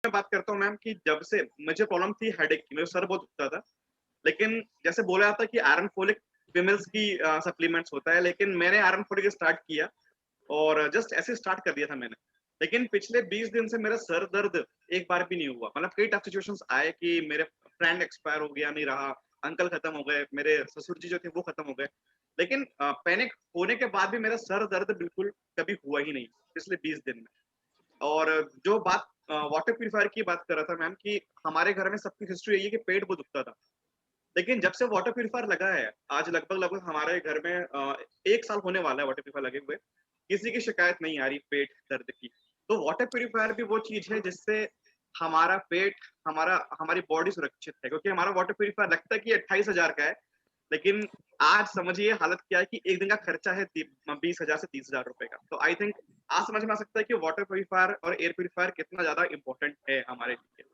मैं बात करता हूँ मैम कि जब से मुझे प्रॉब्लम थी हेडेक की, मेरा सर बहुत दुखता था। लेकिन जैसे बोला जाता है कि आयरन फोलिक फीमेल्स की सप्लीमेंट्स होता है, लेकिन मैंने आयरन फोलिक स्टार्ट किया और जस्ट ऐसे स्टार्ट कर दिया था मैंने। लेकिन पिछले 20 दिन से मेरा सर दर्द एक बार भी नहीं हुआ। मतलब कई टफ सिचुएशंस आए कि मेरे फ्रेंड एक्सपायर हो गया, नहीं रहा, अंकल खत्म हो गए, मेरे ससुर जी जो थे वो खत्म हो गए। लेकिन पैनिक होने के बाद भी मेरा सर दर्द बिल्कुल कभी हुआ ही नहीं पिछले 20 दिन में। और जो बात वाटर प्यूरिफायर की बात कर रहा था मैम कि हमारे घर में सबकी हिस्ट्री यही है कि पेट बहुत दुखता था। लेकिन जब से वाटर प्यूरिफायर लगा है, आज लगभग लगभग हमारे घर में 1 साल होने वाला है वाटर प्यूरिफायर लगे हुए, किसी की शिकायत नहीं आ रही पेट दर्द की। तो वाटर प्यूरिफायर भी वो चीज़ है जिससे हमारा पेट, हमारी बॉडी सुरक्षित है, क्योंकि हमारा वाटर प्यूरिफायर लगता है कि 28,000 का है, लेकिन आज समझिए हालत क्या है कि एक दिन का खर्चा है 20,000 से 30,000 रुपए का। तो आई थिंक आज समझ में आ सकता है कि वाटर प्यूरिफायर और एयर प्यूरिफायर कितना ज़्यादा इम्पोर्टेंट है हमारे लिए।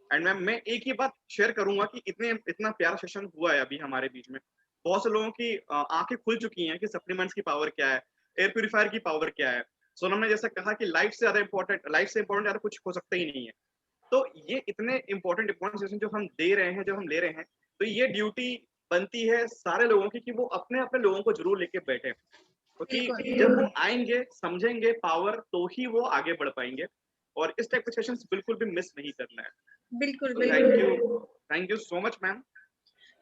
एंड मैम मैं एक ही बात शेयर करूंगा कि इतना प्यारा सेशन हुआ है अभी हमारे बीच में। बहुत से लोगों की आंखें खुल चुकी हैं कि सप्लीमेंट्स की पावर क्या है, एयर प्यूरिफायर की पावर क्या है। सोनम ने जैसा कहा कि लाइफ से इम्पोर्टेंट ज्यादा कुछ हो सकता ही नहीं है। तो ये इतने इम्पोर्टेंट सेशन जो हम दे रहे हैं, जो हम ले रहे हैं, तो ये ड्यूटी बनती है सारे लोगों की कि वो अपने अपने लोगों को जरूर लेके बैठे, क्योंकि बिल्कुल जब वो आएंगे समझेंगे पावर तो ही वो आगे बढ़ पाएंगे। और इस टाइप के सेशंस बिल्कुल भी मिस नहीं करना है। बिल्कुल तो बिल्कुल। Thank you so much ma'am ah,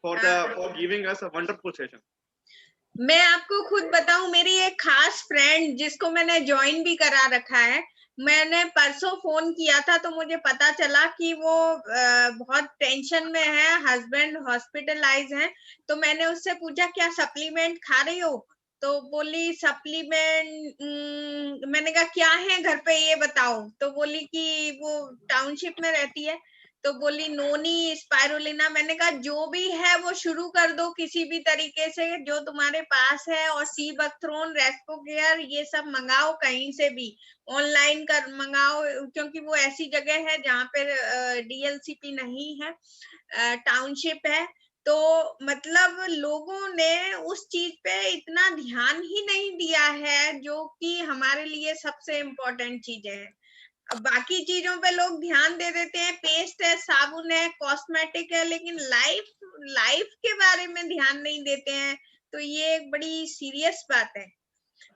for giving us a wonderful session. मैं आपको खुद बताऊं, मेरी एक खास फ्रेंड जिसको मैंने ज्वाइन भी करा रखा है, मैंने परसों फोन किया था तो मुझे पता चला कि वो बहुत टेंशन में है, हस्बैंड हॉस्पिटलाइज हैं। तो मैंने उससे पूछा क्या सप्लीमेंट खा रही हो? तो बोली सप्लीमेंट, मैंने कहा क्या है घर पे ये बताओ। तो बोली कि वो टाउनशिप में रहती है, तो बोली नोनी स्पाइरुलिना। मैंने कहा जो भी है वो शुरू कर दो किसी भी तरीके से जो तुम्हारे पास है, और सी बकथ्रोन, रेस्पोकेयर, ये सब मंगाओ कहीं से भी, ऑनलाइन कर मंगाओ, क्योंकि वो ऐसी जगह है जहाँ पे डीएलसीपी नहीं है, टाउनशिप है। तो मतलब लोगों ने उस चीज पे इतना ध्यान ही नहीं दिया है जो कि हमारे लिए सबसे इम्पोर्टेंट चीजें हैं। अब बाकी चीजों पे लोग ध्यान दे देते हैं, पेस्ट है, साबुन है, कॉस्मेटिक है, लेकिन लाइफ लाइफ के बारे में ध्यान नहीं देते हैं। तो ये एक बड़ी सीरियस बात है।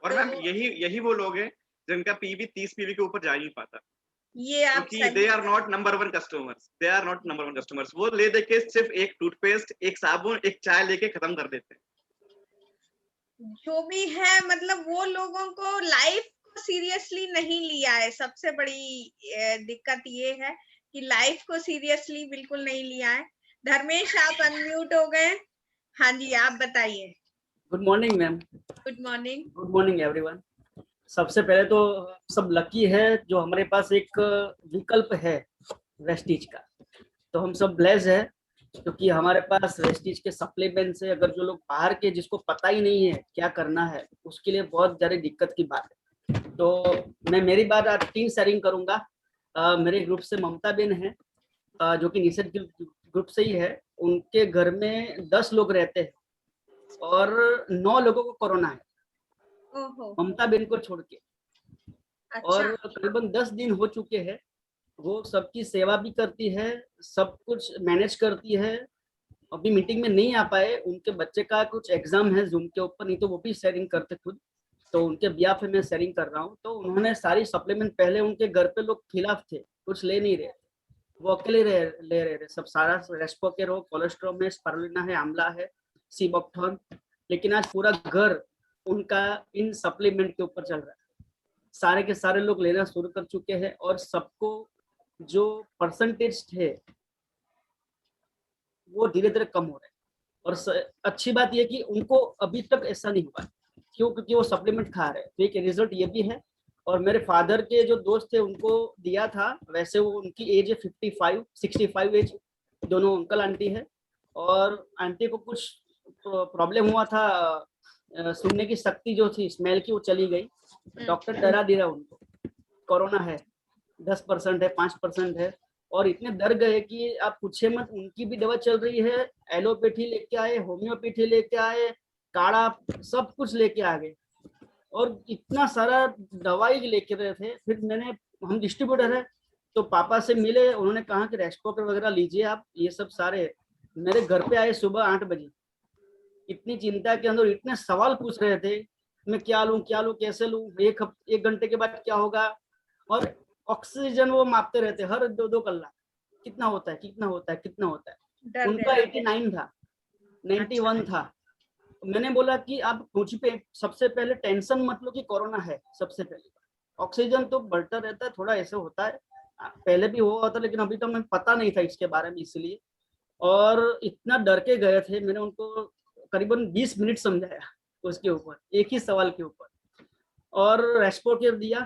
और तो मैम यही यही वो लोग हैं जिनका पीवी 30 पीवी के ऊपर जा ही नहीं पाता, ये आप क्योंकि सही they are not number one customers, they are not number one customers. वो ले दे के सिर्फ एक टूथपेस्ट, एक साबुन, एक चाय लेके खत्म कर देते हैं। जो भी है, मतलब वो लोगों को लाइफ को सीरियसली नहीं लिया है। सबसे बड़ी दिक्कत ये है कि लाइफ को सीरियसली बिल्कुल नहीं लिया है। धर्मेश आप अनम्यूट हो गए। हाँ जी, आप बताइए। Good morning ma'am. Good morning. Good morning everyone. सबसे पहले तो सब लकी है जो हमारे पास एक विकल्प है वेस्टीज का। तो हम सब ब्लेस है क्योंकि हमारे पास वेस्टीज के सप्लीमेंट से, अगर जो लोग बाहर के जिसको पता ही नहीं है क्या करना है उसके लिए बहुत ज़्यादा दिक्कत की बात है। तो मैं मेरी बात आज टीम शेयरिंग करूंगा। मेरे ग्रुप से ममता बेन है, जो कि निषेध ग्रुप से ही है। उनके घर में 10 लोग रहते हैं और 9 लोगों को कोरोना है, ओहो, ममता बेन को छोड़ के। अच्छा। और करीबन 10 दिन हो चुके हैं। वो सबकी सेवा भी करती है, सब कुछ मैनेज करती है। अभी मीटिंग में नहीं आ पाए, उनके बच्चे का कुछ एग्जाम है जूम के ऊपर, नहीं तो वो भी शेयरिंग करते खुद। तो उनके बिहाफ में शेयरिंग कर रहा हूँ। तो उन्होंने सारी सप्लीमेंट, पहले उनके घर पे लोग खिलाफ थे, कुछ ले नहीं रहे, वो अकेले ले रहे सब सारा। रेस्पोकेर हो, कोलेस्ट्रॉल में स्पारुलिना है, आंवला है, सीबोक्थॉन। लेकिन आज पूरा घर उनका इन सप्लीमेंट के ऊपर चल रहा है। सारे के सारे लोग लेना शुरू कर चुके हैं और सबको जो परसेंटेज थे वो धीरे धीरे कम हो रहे हैं। और अच्छी बात यह कि उनको अभी तक ऐसा नहीं हुआ। क्यों? क्योंकि वो सप्लीमेंट खा रहे हैं। तो एक रिजल्ट ये भी है। और मेरे फादर के जो दोस्त थे उनको दिया था, वैसे वो उनकी एज है 55 65 एज, दोनों अंकल आंटी है। और आंटी को कुछ प्रॉब्लम हुआ था, सुनने की शक्ति जो थी स्मेल की वो चली गई। डॉक्टर डरा दिया उनको, कोरोना है, 10% है, 5% है। और इतने डर गए कि आप पूछे मत। उनकी भी दवा चल रही है, एलोपैथी लेके आए, होम्योपैथी लेके आए, काढ़ा, सब कुछ लेके आ गए। और इतना सारा दवाई लेके रहे थे। फिर हम डिस्ट्रीब्यूटर है, तो पापा से मिले, उन्होंने कहा कि रेस्टोरेंट वगैरह लीजिए आप, ये सब सारे। मेरे घर पे आए सुबह 8 बजे, इतनी चिंता के अंदर इतने सवाल पूछ रहे थे, मैं क्या लूं, कैसे लूं, एक घंटे के बाद क्या होगा। और ऑक्सीजन वो मापते रहते हर 2-2 कलाक, कितना होता है। उनका 89 था, 91 था। मैंने बोला कि आप मुझ पे सबसे पहले टेंशन मत लो कि कोरोना है, सबसे पहले ऑक्सीजन तो बढ़ता रहता है, थोड़ा ऐसा होता है, पहले भी हुआ था, लेकिन अभी तो मैं पता नहीं था इसके बारे में, इसलिए। और इतना डर के गए थे, मैंने उनको करीबन 20 मिनट समझाया उसके ऊपर, एक ही सवाल के ऊपर। और रेस्पोकेयर दिया,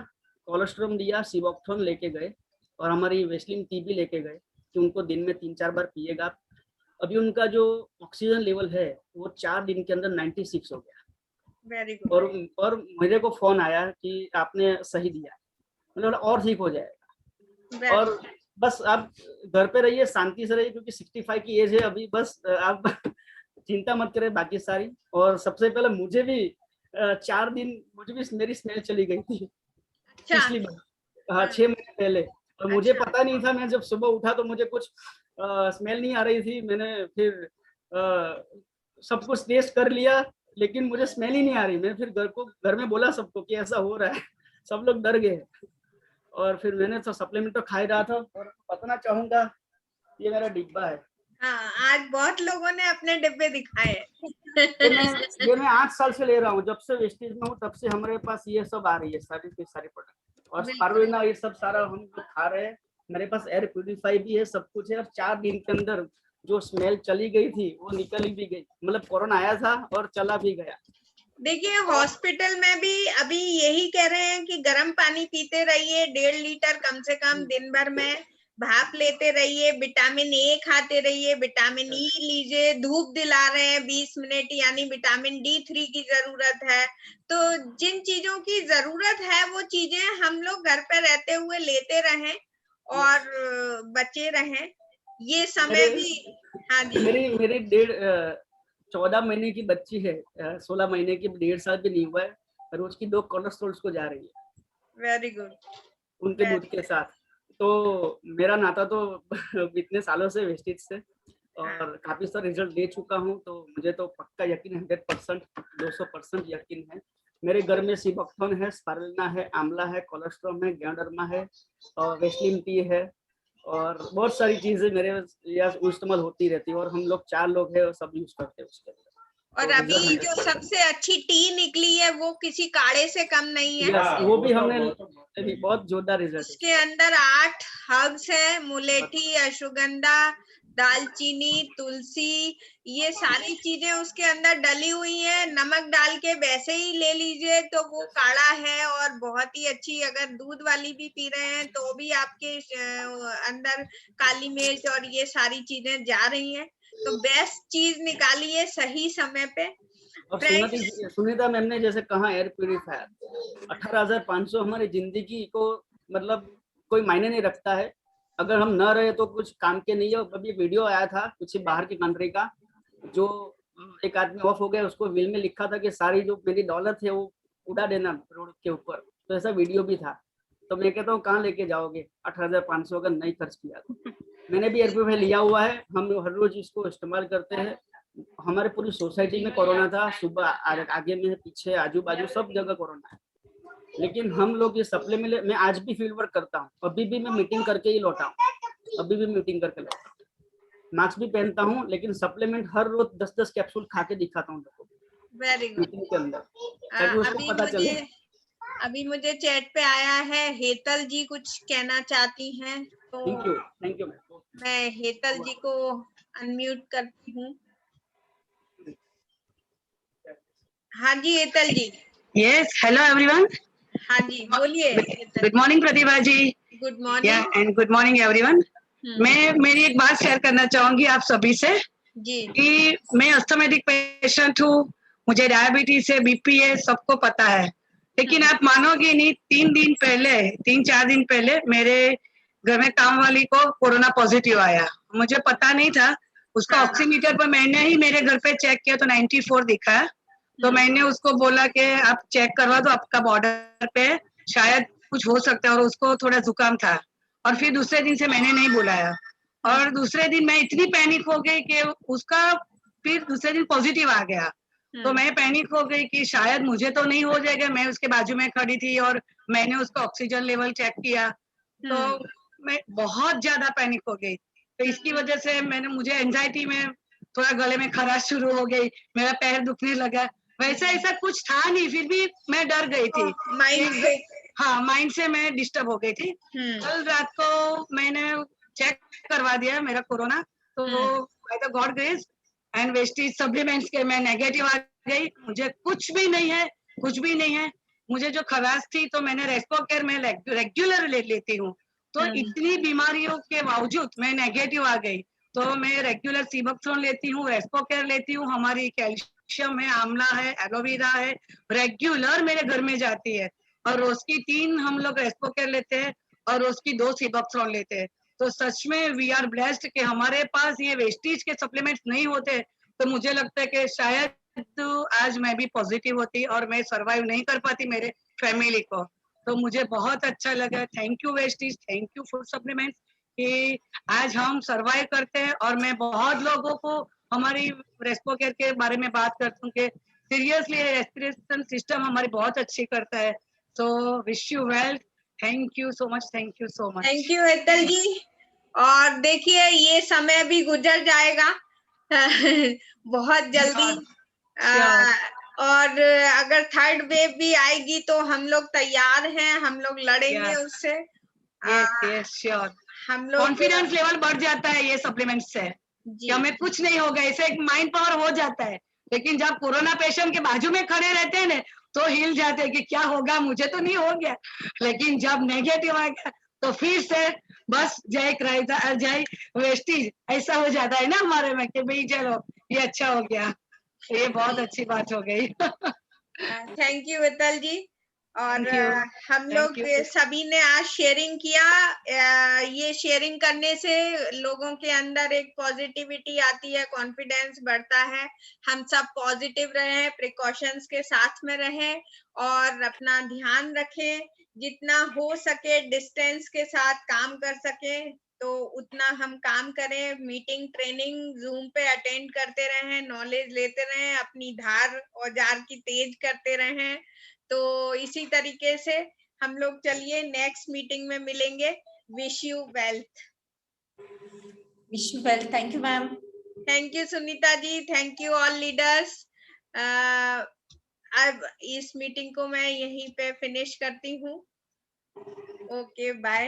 कोलेस्ट्रॉम दिया, सिबोक्थोन लेके गए, और हमारी वेस्लिन टी भी लेके गए कि उनको दिन में 3-4 बार पिएगा। अभी उनका जो ऑक्सीजन लेवल है वो 4 दिन के अंदर 96 हो गया। Very good. और मेरे को फोन आया कि आपने सही दिया, मतलब और ठीक हो जाएगा। और बस आप घर पे रहिए, शांति से रहिए, क्योंकि 65 की एज है अभी, बस आप चिंता मत करें बाकी सारी। और सबसे पहले मुझे भी 4 दिन मुझे भी मेरी स्मेल चली गई थी पिछली बार, हाँ 6 महीने पहले। और मुझे पता नहीं था, मैं जब सुबह उठा तो मुझे कुछ स्मेल नहीं आ रही थी। मैंने फिर सब कुछ टेस्ट कर लिया, लेकिन मुझे स्मेल ही नहीं आ रही। मैं फिर घर में बोला सबको कि ऐसा हो रहा है, सब लोग डर गए। और फिर मैंने तो सप्लीमेंट तो खा ही रहा था। और बताना चाहूंगा, ये मेरा डिब्बा है। हाँ, आज बहुत लोगों ने अपने डिब्बे दिखाए। ये मैं 8 साल से ले रहा हूँ, जब से वेस्टेज में हूँ तब से हमारे पास ये सब आ रही है, सारी प्रोडक्ट। और स्पारुलिना ये सब सारा हम लोग खा रहे हैं। मेरे पास एयर प्यूरिफाई भी है, सब कुछ है। और 4 दिन के अंदर जो स्मेल चली गई थी वो निकल भी गई, मतलब कोरोना आया था और चला भी गया। देखिए, हॉस्पिटल में भी अभी यही कह रहे हैं कि गर्म पानी पीते रहिए, 1.5 लीटर कम से कम दिन भर में, भाप लेते रहिए, विटामिन ए खाते रहिए, विटामिन ई लीजिए, धूप दिला रहे हैं 20 मिनट, यानी विटामिन D3 की जरूरत है। तो जिन चीजों की जरूरत है वो चीजें हम लोग घर पे रहते हुए लेते रहें और बचे रहें। ये समय भी, हाँ जी, मेरी 14 महीने की बच्ची है, 16 महीने की, 1.5 साल भी नहीं हुआ है, रोज की 2 कोलेस्ट्रॉल को जा रही है। Very good. उनके दूध के साथ। तो मेरा नाता तो इतने सालों से वेस्टेज से, और काफी सारा रिजल्ट दे चुका हूँ। तो मुझे तो पक्का यकीन है, 100%, 200% यकीन है। मेरे घर में सिबोक्थोन है, स्पारुलिना है, आंवला है, कोलेस्ट्रॉम है, गैंडरमा है, और वेस्लिन टी है, और बहुत सारी चीजें मेरे यहाँ इस्तेमाल होती रहती है। और हम लोग 4 लोग हैं और सब यूज करते हैं उसके। और तो अभी जो सबसे अच्छी टी निकली है वो किसी काढ़े से कम नहीं है। वो भी हमने बहुत जोरदार रिजल्ट। उसके अंदर 8 हर्ब्स है, मुलेठी, अश्वगंधा, दालचीनी, तुलसी, ये सारी चीजें उसके अंदर डली हुई है। नमक डाल के वैसे ही ले लीजिए तो वो काढ़ा है और बहुत ही अच्छी। अगर दूध वाली भी पी रहे हैं तो भी आपके अंदर काली मिर्च और ये सारी चीजें जा रही हैं। तो बेस्ट चीज निकाली है सही समय पे। और सुनीता मैम ने जैसे कहा, एयर प्यूरिफायर 18,500 हमारी जिंदगी को मतलब कोई मायने नहीं रखता है। अगर हम न रहे तो कुछ काम के नहीं है। अभी वीडियो आया था कुछ बाहर की कंट्री का, जो एक आदमी ऑफ हो गया, उसको विल में लिखा था कि सारी जो मेरी दौलत है वो उड़ा देना रोड के ऊपर। तो ऐसा वीडियो भी था। तो मैं कहता हूँ कहाँ लेके जाओगे 18,500 अगर नहीं खर्च किया तो। मैंने भी एयर प्यूरिफायर लिया हुआ है, हम हर रोज इसको इस्तेमाल करते हैं। हमारे पूरी सोसाइटी में कोरोना था, सुबह आगे में, पीछे, आजू बाजू सब जगह कोरोना है। लेकिन हम लोग ये सप्लीमेंट, मैं आज भी फील्ड वर्क करता हूँ, अभी भी मैं मीटिंग करके ही लौटा हूँ, अभी भी मीटिंग करके लौटा हूँ, मास्क भी पहनता हूँ, लेकिन सप्लीमेंट हर रोज 10-10 कैप्सूल खा के दिखाता हूँ लोगों को वेरी गुड। मीटिंग के अंदर। अभी मुझे चैट पे आया है, हेतल जी कुछ कहना चाहती हैं, तो थैंक यू मैं हेतल जी को अनम्यूट करती हूँ। हाँ जी Hetal ji. Yes, hello everyone. हाँ जी बोलिए। Good morning Pratibha ji. Good morning and good morning everyone. मैं मेरी एक बात शेयर करना चाहूंगी आप सभी से जी कि मैं अस्थमैटिक पेशेंट हूँ, मुझे डायबिटीज है, बीपी है, सबको पता है। लेकिन आप मानोगे नहीं, 3-4 दिन पहले मेरे घर में काम वाली को कोरोना पॉजिटिव आया। मुझे पता नहीं था। उसका ऑक्सीमीटर पर मैंने ही मेरे घर पे चेक किया तो 94 दिखा। तो मैंने उसको बोला कि आप चेक करवा दो, आपका बॉर्डर पे शायद कुछ हो सकता है। और उसको थोड़ा जुकाम था, और फिर दूसरे दिन से मैंने नहीं बुलाया। और दूसरे दिन मैं इतनी पैनिक हो गई कि उसका फिर दूसरे दिन पॉजिटिव आ गया। तो मैं पैनिक हो गई कि शायद मुझे तो नहीं हो जाएगा। मैं उसके बाजू में खड़ी थी और मैंने उसका ऑक्सीजन लेवल चेक किया, तो मैं बहुत ज्यादा पैनिक हो गई। तो इसकी वजह से मुझे एंजाइटी में थोड़ा गले में खराश शुरू हो गई, मेरा पैर दुखने लगा। वैसा ऐसा कुछ था नहीं, फिर भी मैं डर गई थी। माइंड से, हाँ, माइंड से मैं डिस्टर्ब हो गई थी। कल रात को मैंने चेक करवा दिया मेरा कोरोना, तो by the God grace and Vestige supplements के मैं नेगेटिव आ गई। मुझे कुछ भी नहीं है, कुछ भी नहीं है। मुझे जो खराश थी तो मैंने रेस्पोकेयर में रेगुलर लेती हूँ, तो इतनी बीमारियों के बावजूद मैं नेगेटिव आ गई। तो मैं रेगुलर सीबकथ्रोन लेती हूँ, रेस्पोकेयर लेती हूँ, हमारी कैल्शियम है, आंवला है, एलोवेरा है, रेगुलर मेरे घर में जाती है। और रोज की 3 हम लोग रेस्पोकेयर लेते हैं और रोज की 2 सीबकथ्रोन लेते हैं। तो सच में वी आर ब्लेस्ड कि हमारे पास ये वेस्टीज के सप्लीमेंट्स नहीं होते, तो मुझे लगता है कि शायद तो आज मैं भी पॉजिटिव होती और मैं सरवाइव नहीं कर पाती मेरे फैमिली को। तो मुझे बहुत अच्छा लगा। Thank you Vestige, thank you food supplements कि आज हम सरवाइव करते हैं। और मैं बहुत लोगों को हमारी रेस्पोकेयर के बारे में बात करती हूँ कि सीरियसली रेस्पिरेशन सिस्टम हमारी बहुत अच्छी करता है। So wish you well, thank you so much, thank you so much. Thank you Hetal ji. और देखिए ये समय भी गुजर जाएगा बहुत जल्दी। और अगर थर्ड वेव भी आएगी तो हम लोग तैयार हैं, हम लोग लड़ेंगे उससे। श्योर। हम लोग कॉन्फिडेंस लेवल बढ़ जाता है ये सप्लीमेंट से कि हमें कुछ नहीं होगा, ऐसे एक माइंड पावर हो जाता है। लेकिन जब कोरोना पेशेंट के बाजू में खड़े रहते हैं ना, तो हिल जाते हैं कि क्या होगा, मुझे तो नहीं हो गया। लेकिन जब नेगेटिव आ गया तो फिर से बस जय वेस्टीज ऐसा हो जाता है ना हमारे में कि भाई चलो ये अच्छा हो गया, ये बहुत अच्छी बात हो गई। Thank you Hetal ji. और हम लोग सभी ने आज शेयरिंग किया। ये शेयरिंग करने से लोगों के अंदर एक पॉजिटिविटी आती है, कॉन्फिडेंस बढ़ता है। हम सब पॉजिटिव रहें, प्रिकॉशंस के साथ में रहें और अपना ध्यान रखें। जितना हो सके डिस्टेंस के साथ काम कर सके तो उतना हम काम करें। मीटिंग, ट्रेनिंग जूम पे अटेंड करते रहें, नॉलेज लेते रहें, अपनी धार औजार की तेज करते रहें। तो इसी तरीके से हम लोग चलिए नेक्स्ट मीटिंग में मिलेंगे। Wish you wealth. Wish you wealth. Thank you ma'am. Thank you Sunita ji, thank you all leaders. अब इस मीटिंग को मैं यहीं पे फिनिश करती हूँ। Okay bye.